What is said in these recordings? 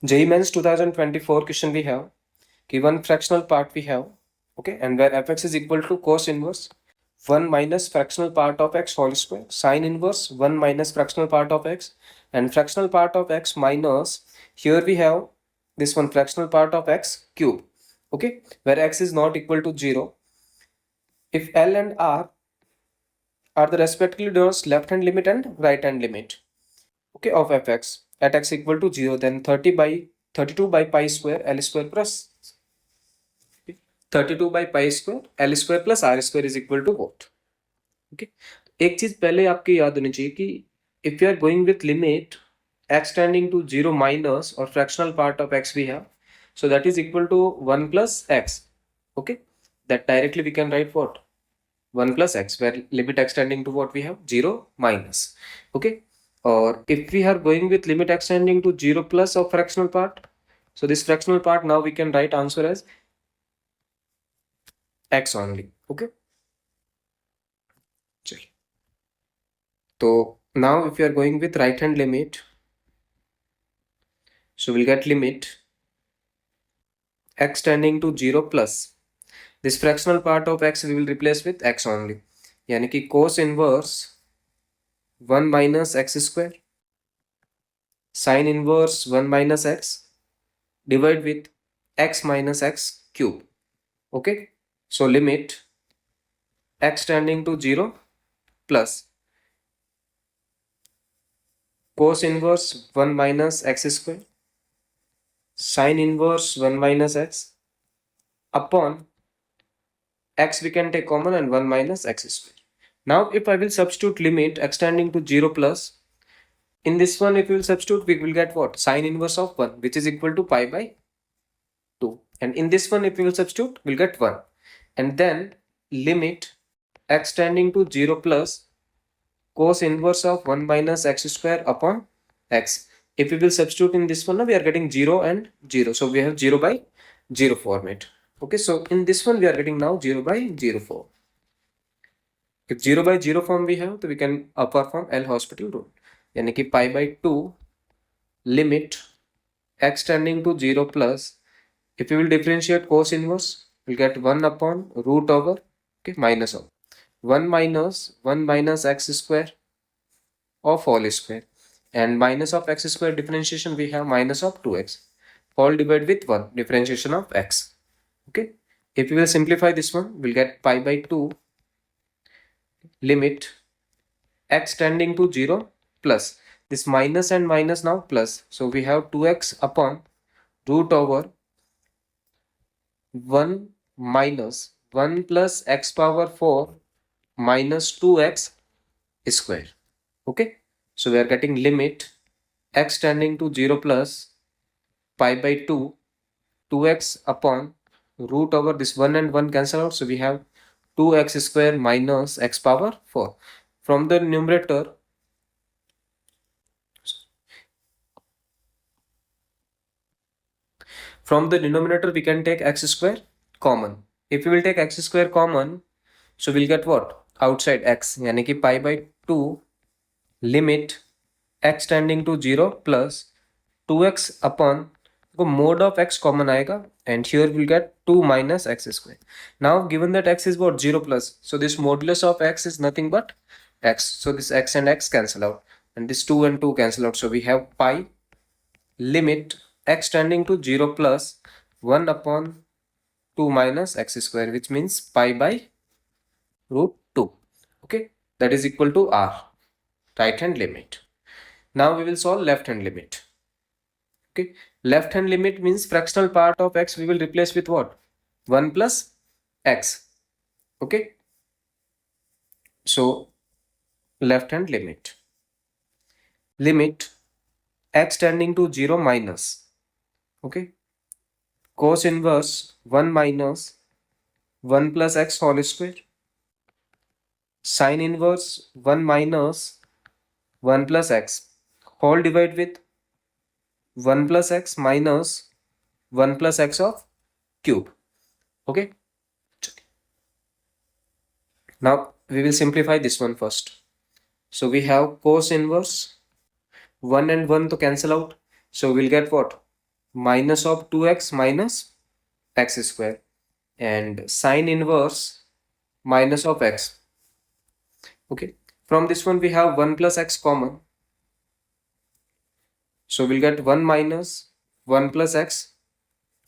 JEE Mains 2024 question we have, given fractional part we have, okay, and where fx is equal to cos inverse 1 minus fractional part of x whole square, sine inverse 1 minus fractional part of x, and fractional part of x minus, here we have this one fractional part of x cube, okay, where x is not equal to 0. If L and R are the respectively known left hand limit and right hand limit, okay, of fx at x equal to 0, then 32 by pi square L square plus 32 by pi square L square plus R square is equal to what? Okay, एक चीज पहले आपकी याद होनी चाहिए कि if you are going with limit x tending to 0 minus or fractional part of x we have, so that is equal to 1 plus x, okay, that directly we can write what 1 plus x, where limit x tending to what we have 0 minus, okay. Or if we are going with limit x tending to 0 plus of fractional part, so this fractional part now we can write answer as x only, okay. So now if you are going with right hand limit, so we'll get limit x tending to 0 plus this fractional part of x we will replace with x only, यानी कि cos inverse 1 minus x square sin inverse 1 minus x divide with x minus x cube, okay. So limit x tending to 0 plus cos inverse 1 minus x square sin inverse 1 minus x upon x we can take common and 1 minus x square. Now if I will substitute limit x tending to 0 plus, in this one if we will substitute, we will get what? Sine inverse of 1, which is equal to pi by 2, and in this one if we will substitute, we'll get 1, and then limit x tending to 0 plus cos inverse of 1 minus x square upon x. If we will substitute in this one, now we are getting 0 and 0, so we have 0 by 0 format, okay. So in this one we are getting now 0 by 0 form. If 0 by 0 form we have, so we can perform L hospital rule, यानी कि pi by 2 limit x tending to 0 plus, if we will differentiate cos inverse, we'll get 1 upon root over, okay, minus of 1 minus x square of whole square, and minus of x square differentiation we have minus of 2x all divided with 1 differentiation of x, okay. If we will simplify this one, we'll get pi by 2 limit x tending to 0 plus this minus and minus now plus, so we have 2x upon root over 1 minus 1 plus x power 4 minus 2x square, okay. So we are getting limit x tending to 0 plus pi by 2 2x upon root over this 1 and 1 cancel out, so we have 2x square minus x power 4. From the numerator, from the denominator we can take x square common. If we will take x square common, so we'll get what? Outside x, यानी कि pi by 2 limit x tending to 0 plus 2x upon, तो mode of x common आएगा, and here we'll get 2 minus x square. Now given that x is what? 0 plus, so this modulus of x is nothing but x, so this x and x cancel out, and this 2 and 2 cancel out, so we have pi limit x tending to 0 plus 1 upon 2 minus x square, which means pi by root 2, okay, that is equal to r, right hand limit. Now we will solve left hand limit, okay. Left hand limit means fractional part of x we will replace with what? 1 plus x, okay. So left hand limit x tending to 0 minus, okay, cos inverse 1 minus 1 plus x whole square, sin inverse 1 minus 1 plus x whole divided with 1 plus x minus 1 plus x of cube, okay. Now we will simplify this one first. So we have cos inverse 1 and 1 to cancel out, so we'll get what? minus of 2x minus x square, and sine inverse minus of x. Okay, from this one we have 1 plus x common, so we'll get 1 minus 1 plus x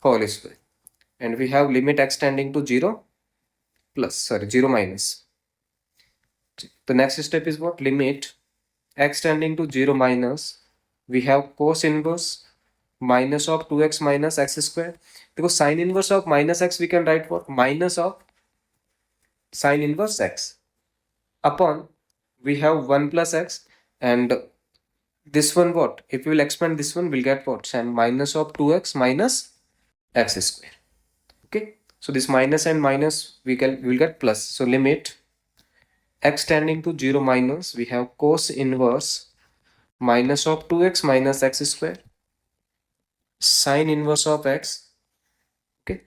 whole square, and we have limit x tending to 0 minus. The next step is what? Limit x tending to 0 minus, we have cos inverse minus of 2x minus x square, because sine inverse of minus x we can write what? Minus of sine inverse x, upon we have 1 plus x, and this one what? If we will expand this one, we'll get what? Sine minus of 2x minus x square. Okay, so this minus and minus we'll get plus. So limit x tending to 0 minus, we have cos inverse minus of 2x minus x square, sine inverse of x. Okay,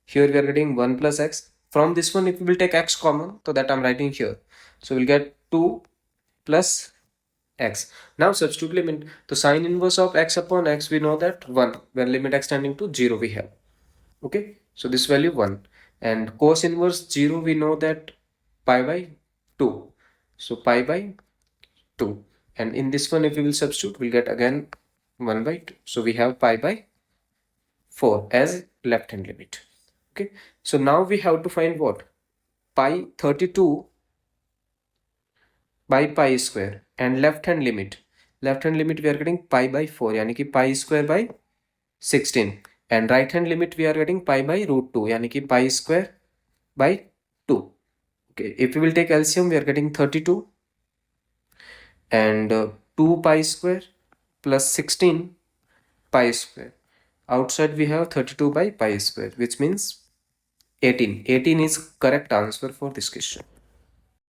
here we are getting 1 plus x. From this one, if we will take x common, so that I'm writing here, so we'll get 2 plus x. Now substitute limit. So sine inverse of x upon x, we know that 1. When limit x tending to 0 we have. Okay, so this value 1. And cos inverse 0, we know that pi by 2. So pi by 2. And in this one, if we will substitute, we'll get again 1 by 2. So we have pi by 4 as left hand limit. Okay, so now we have to find what? Pi 32 by pi square, and left hand limit. Left hand limit we are getting pi by 4, yani ki pi square by 16. And right hand limit we are getting pi by root 2, yani ki pi square by 2. Okay, if we will take LCM, we are getting 32, and 2 pi square plus 16 pi square. Outside we have 32 by pi square, which means 18. 18 is correct answer for this question.